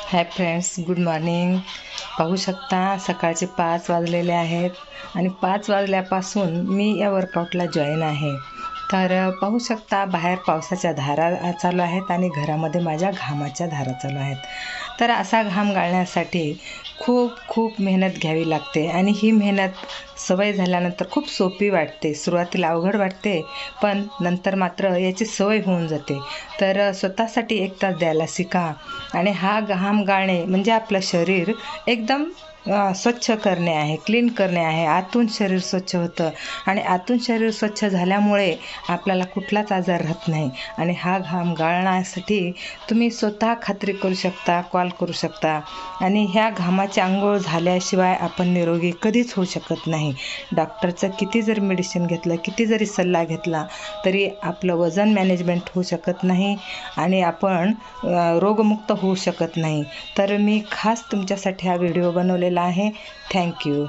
Hi friends, good morning. पाहू शकता सकाळचे 5 वाजलेले आहेत आणि 5 वाजल्यापासून मी या वर्कआउटला जॉईन आहे। तर पाहू शकता बाहेर पावसाच्या धारा चालू आहेत आणि घरामध्ये माझ्या घामाच्या धारा चालू आहेत। तर असा घाम गाळण्यासाठी खूप मेहनत घ्यावी लागते आणि ही मेहनत सवय झाल्यानंतर खूप सोपी वाटते। सुरुवातीला अवघड वाटते, पण नंतर मात्र याची सवय होऊन जाते। तर स्वतःसाठी 1 तास द्यायला शिका आणि हा घाम गाळणे म्हणजे आपलं शरीर एकदम स्वच्छ करणे आहे, क्लीन करणे आहे। आतून शरीर स्वच्छ होतं आणि आतून शरीर स्वच्छ झाल्यामुळे आपल्याला कुठलाच आजार राहत नाही। आणि हा घाम गाळण्यासाठी तुम्ही स्वतः खात्री करू शकता, कॉल करू शकता। आणि ह्या घामाची अंघोळ झाल्याशिवाय आपण निरोगी कधीच होऊ शकत नाही। डॉक्टरचं किती जरी मेडिसिन घेतलं, किती जरी सल्ला घेतला तरी आपलं वजन मॅनेजमेंट होऊ शकत नाही आणि आपण रोगमुक्त होऊ शकत नाही। तर मी खास तुमच्यासाठी हा व्हिडिओ बनवलेला आहे। थँक्यू।